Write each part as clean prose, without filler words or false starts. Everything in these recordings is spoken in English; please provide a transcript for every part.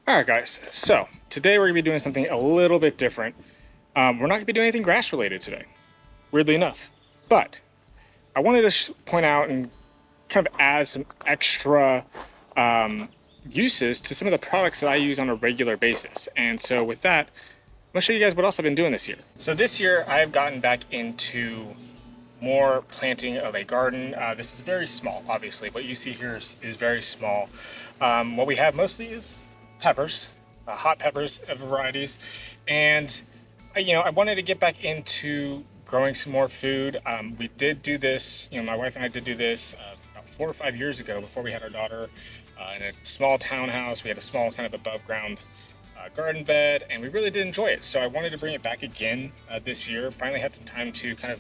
All right, guys. So today we're gonna be doing something a little bit different. We're not gonna be doing anything grass related today, weirdly enough. But I wanted to point out and kind of add some extra uses to some of the products that I use on a regular basis. And so with that, I'm gonna show you guys what else I've been doing this year. So this year I have gotten back into more planting of a garden. This is very small, obviously. What you see here is very small. What we have mostly is peppers, hot peppers of varieties, and I wanted to get back into growing some more food. We did do this, my wife and I did do this about 4 or 5 years ago before we had our daughter, in a small townhouse. We had a small kind of above ground garden bed, and we really did enjoy it. So I wanted to bring it back again this year. Finally had some time to kind of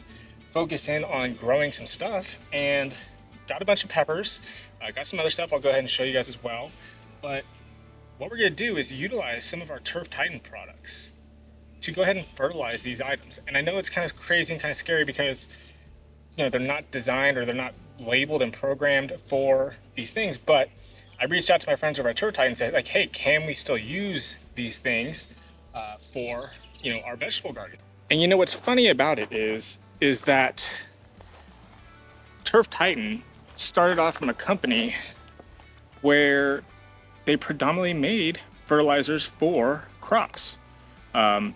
focus in on growing some stuff, and got a bunch of peppers. Got some other stuff I'll go ahead and show you guys as well. But what we're going to do is utilize some of our Turf Titan products to go ahead and fertilize these items. And I know it's kind of crazy and kind of scary because they're not designed or they're not labeled and programmed for these things, but I reached out to my friends over at Turf Titan and said, like, hey, can we still use these things for our vegetable garden? And what's funny about it is that Turf Titan started off from a company where they predominantly made fertilizers for crops. And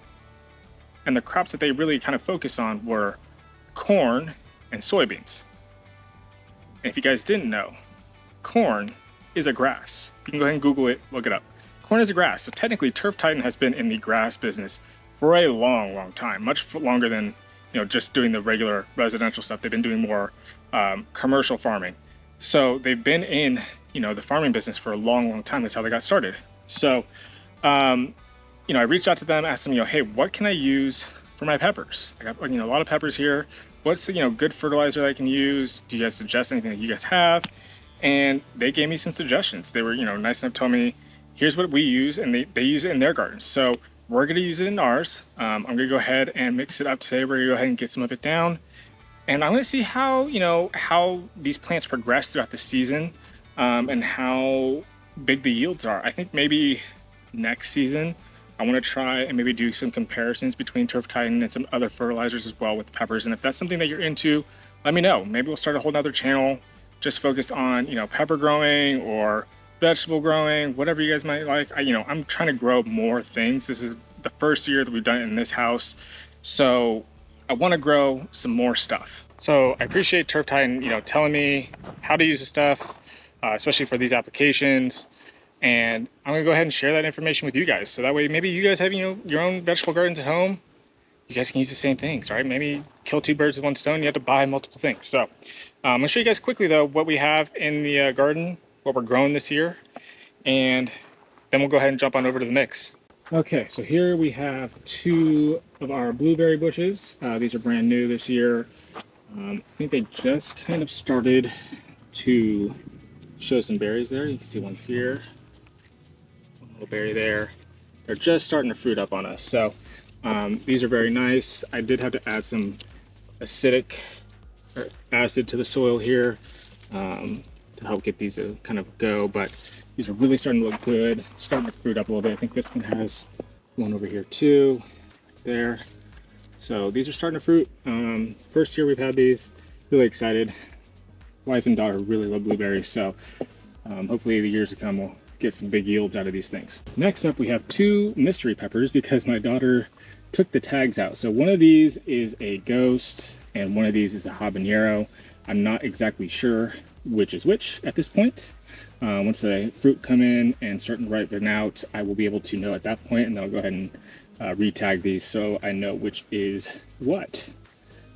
the crops that they really kind of focused on were corn and soybeans. And if you guys didn't know, corn is a grass. You can go ahead and Google it, look it up. Corn is a grass. So technically Turf Titan has been in the grass business for a long, long time, much longer than just doing the regular residential stuff. They've been doing more commercial farming. So they've been in, the farming business for a long, long time. That's how they got started. So, I reached out to them, asked them, hey, what can I use for my peppers? I got, a lot of peppers here. What's the, good fertilizer that I can use? Do you guys suggest anything that you guys have? And they gave me some suggestions. They were, nice enough to tell me, here's what we use, and they use it in their gardens. So we're going to use it in ours. I'm going to go ahead and mix it up today. We're going to go ahead and get some of it down. And I'm going to see how, how these plants progress throughout the season, and how big the yields are. I think maybe next season, I want to try and maybe do some comparisons between Turf Titan and some other fertilizers as well with peppers. And if that's something that you're into, let me know. Maybe we'll start a whole nother channel just focused on, pepper growing or vegetable growing, whatever you guys might like. I'm trying to grow more things. This is the first year that we've done it in this house. So I want to grow some more stuff. So I appreciate Turf Titan, telling me how to use the stuff, especially for these applications. And I'm gonna go ahead and share that information with you guys. So that way, maybe you guys have, your own vegetable gardens at home. You guys can use the same things, right? Maybe kill 2 birds with 1 stone. You have to buy multiple things. So I'm gonna show you guys quickly though, what we have in the garden, what we're growing this year. And then we'll go ahead and jump on over to the mix. Okay, so here we have 2 of our blueberry bushes. These are brand new this year. I think they just kind of started to show some berries there. You can see one here, one little berry there. They're just starting to fruit up on us. So these are very nice. I did have to add some acidic or acid to the soil here to help get these to kind of go, but these are really starting to look good, starting to fruit up a little bit. I think this one has one over here too, there. So these are starting to fruit. First year we've had these, really excited. Wife and daughter really love blueberries, so hopefully the years to come we'll get some big yields out of these things. Next up we have 2 mystery peppers because my daughter took the tags out. So one of these is a ghost and one of these is a habanero. I'm not exactly sure which is which at this point. Once the fruit come in and start to ripen out, I will be able to know at that point, and then I'll go ahead and re-tag these so I know which is what.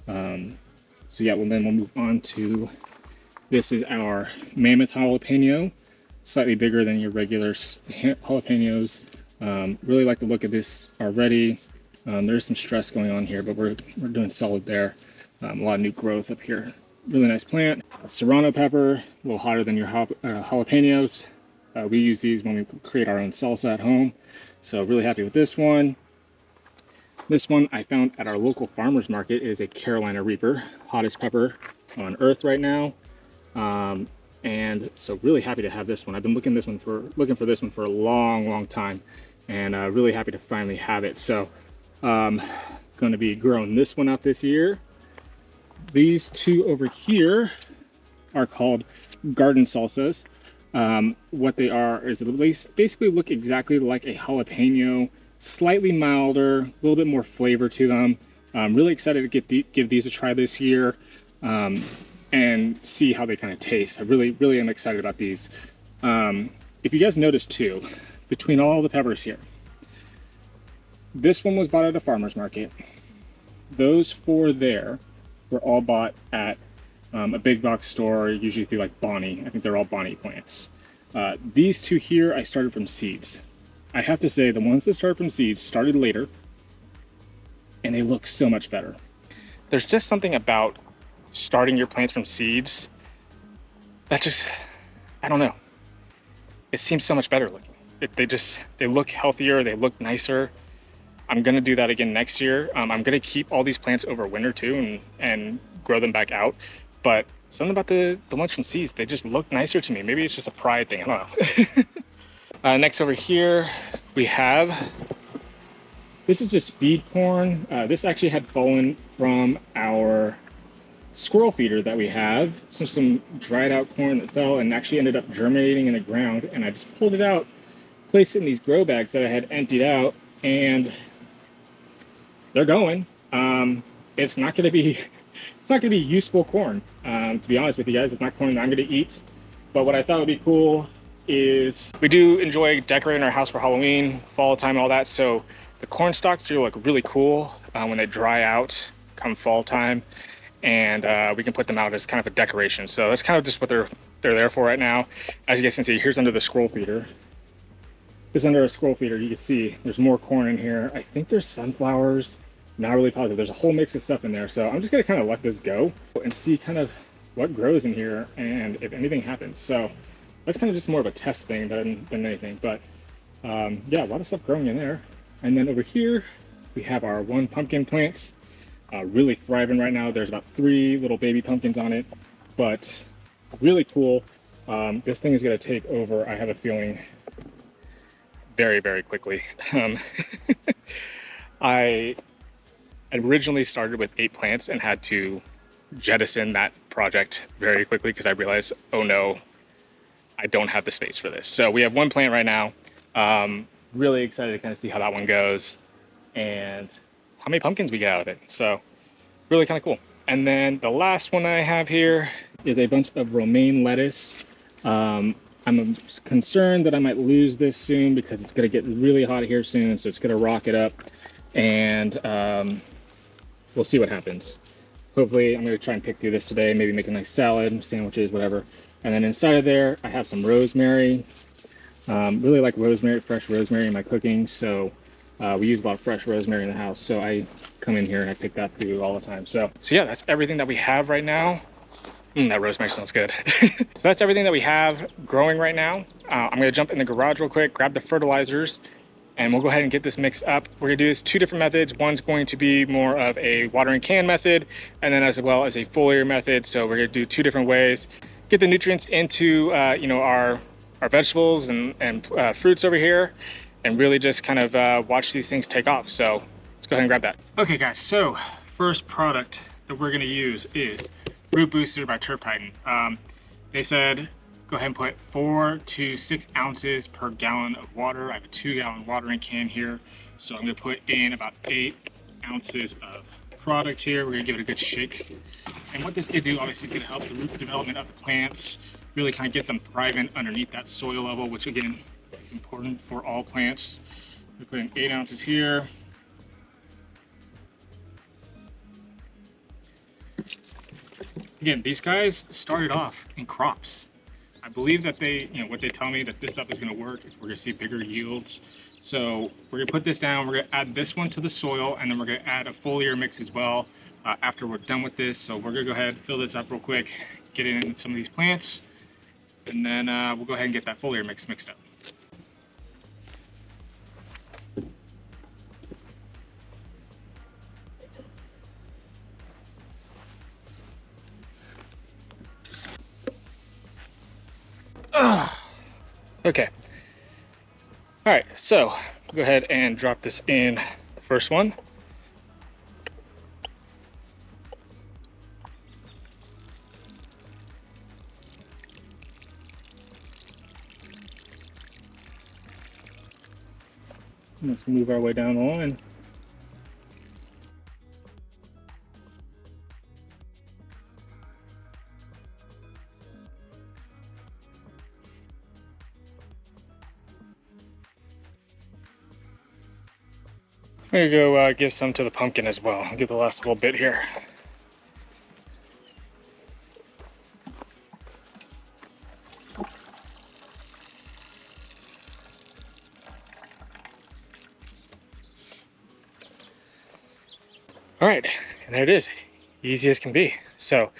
So yeah, well then we'll move on to, this is our mammoth jalapeno, slightly bigger than your regular jalapenos. Really like the look of this already. There's some stress going on here, but we're doing solid there. A lot of new growth up here. Really nice plant. A serrano pepper, a little hotter than your jalapenos. We use these when we create our own salsa at home. So really happy with this one. This one I found at our local farmer's market is a Carolina Reaper, hottest pepper on earth right now. And so really happy to have this one. I've been looking for this one for a long time, and really happy to finally have it. So going to be growing this one out this year. These two over here are called garden salsas. What they are is they basically look exactly like a jalapeno, slightly milder, a little bit more flavor to them. I'm really excited to give these a try this year and see how they kind of taste. I really am excited about these. If you guys notice too, between all the peppers here, this one was bought at a farmer's market. Those four there were all bought at a big box store, usually through like Bonnie. I think they're all Bonnie plants. These two here, I started from seeds. I have to say, the ones that started from seeds started later, and they look so much better. There's just something about starting your plants from seeds that just, I don't know. It seems so much better looking. They look healthier, they look nicer. I'm gonna do that again next year. I'm gonna keep all these plants over winter too and grow them back out. But something about the ones from seeds, they just look nicer to me. Maybe it's just a pride thing, I don't know. Next over here, we have, this is just feed corn. This actually had fallen from our squirrel feeder that we have. So some dried out corn that fell and actually ended up germinating in the ground. And I just pulled it out, placed it in these grow bags that I had emptied out, and they're going. It's not gonna be useful corn. To be honest with you guys, it's not corn that I'm gonna eat. But what I thought would be cool is we do enjoy decorating our house for Halloween, fall time, all that. So the corn stalks do look really cool when they dry out come fall time, and we can put them out as kind of a decoration. So that's kind of just what they're there for right now. As you guys can see, here's under the squirrel feeder. This under a squirrel feeder, you can see there's more corn in here. I think there's sunflowers. Not really positive. There's a whole mix of stuff in there. So I'm just gonna kind of let this go and see kind of what grows in here and if anything happens. So that's kind of just more of a test thing than anything. But yeah, a lot of stuff growing in there. And then over here, we have our one pumpkin plant, really thriving right now. There's about 3 little baby pumpkins on it, but really cool. This thing is gonna take over, I have a feeling, very quickly. I originally started with 8 plants and had to jettison that project very quickly because I realized, oh no, I don't have the space for this. So we have 1 plant right now. Really excited to kind of see how that one goes and how many pumpkins we get out of it. So really kind of cool. And then the last one I have here is a bunch of romaine lettuce. I'm concerned that I might lose this soon because it's gonna get really hot here soon, so it's gonna rock it up, and we'll see what happens. Hopefully I'm gonna try and pick through this today, maybe make a nice salad, sandwiches, whatever. And then inside of there, I have some rosemary. Really like rosemary, fresh rosemary in my cooking, so we use a lot of fresh rosemary in the house, so I come in here and I pick that through all the time. So yeah, that's everything that we have right now. That rosemary smells good. So that's everything that we have growing right now. I'm gonna jump in the garage real quick, grab the fertilizers, and we'll go ahead and get this mixed up. We're gonna do this 2 different methods. One's going to be more of a watering can method, and then as well as a foliar method. So we're gonna do 2 different ways. Get the nutrients into you know, our vegetables and fruits over here, and really just kind of watch these things take off. So let's go ahead and grab that. Okay guys, so first product that we're gonna use is Root Booster by Turf Titan. They said go ahead and put 4 to 6 ounces per gallon of water. I have a 2-gallon watering can here, so I'm gonna put in about 8 ounces of product here. We're gonna give it a good shake. And what this is gonna do, obviously, is gonna help the root development of the plants, really kind of get them thriving underneath that soil level, which again is important for all plants. We put in 8 ounces here. Again, these guys started off in crops. I believe that they, you know, what they tell me that this stuff is going to work is we're going to see bigger yields. So we're going to put this down. We're going to add this one to the soil, and then we're going to add a foliar mix as well after we're done with this. So we're going to go ahead, fill this up real quick, get it in some of these plants, and then we'll go ahead and get that foliar mix mixed up. Okay. All right, so go ahead and drop this in the first one. Let's move our way down the line. I'm gonna go give some to the pumpkin as well. I'll give the last little bit here. All right, and there it is, easy as can be. So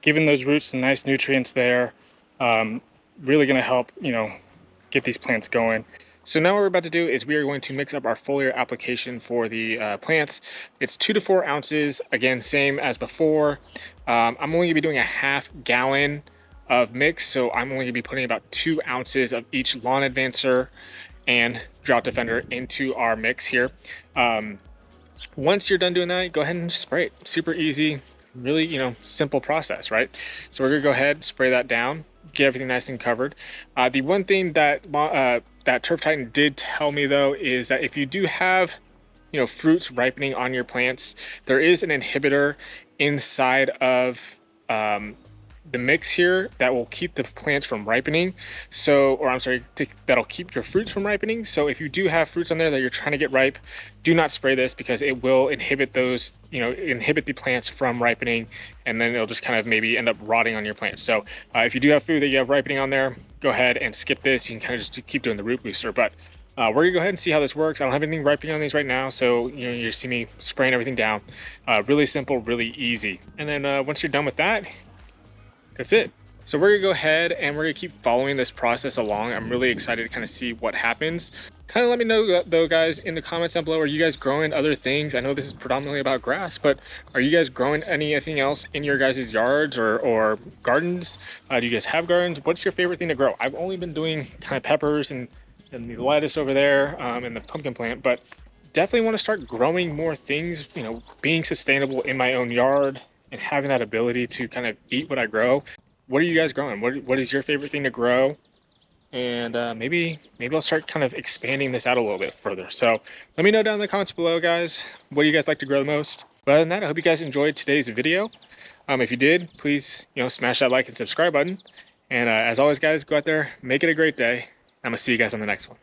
giving those roots some nice nutrients there, really gonna help, you know, get these plants going. So now what we're about to do is we are going to mix up our foliar application for the plants. It's 2 to 4 ounces, again, same as before. I'm only gonna be doing a half gallon of mix, so I'm only gonna be putting about 2 ounces of each lawn advancer and Drought Defender into our mix here. Once you're done doing that, go ahead and spray it. Super easy, really, you know, simple process, right? So we're gonna go ahead, spray that down, get everything nice and covered. The one thing that that Turf Titan did tell me though is that if you do have, you know, fruits ripening on your plants, there is an inhibitor inside of the mix here that will keep the plants from ripening. So, or I'm sorry, that'll keep your fruits from ripening. So if you do have fruits on there that you're trying to get ripe, do not spray this because it will inhibit those, you know, inhibit the plants from ripening, and then it'll just kind of maybe end up rotting on your plants. So if you do have food that you have ripening on there, go ahead and skip this. You can kind of just keep doing the root booster, but we're gonna go ahead and see how this works. I don't have anything ripening on these right now, so you know, you see me spraying everything down. Really simple, really easy. And then once you're done with that, that's it. So we're gonna go ahead and we're gonna keep following this process along. I'm really excited to kind of see what happens. Kind of let me know though, guys, in the comments down below, are you guys growing other things? I know this is predominantly about grass, but are you guys growing anything else in your guys' yards or gardens? Do you guys have gardens? What's your favorite thing to grow? I've only been doing kind of peppers and the lettuce over there and the pumpkin plant, but definitely want to start growing more things, you know, being sustainable in my own yard and having that ability to kind of eat what I grow. What are you guys growing? What is your favorite thing to grow? And maybe I'll start kind of expanding this out a little bit further. So let me know down in the comments below, guys, what do you guys like to grow the most? But other than that, I hope you guys enjoyed today's video. If you did, please, you know, smash that like and subscribe button. And as always, guys, go out there, make it a great day. I'm gonna see you guys on the next one.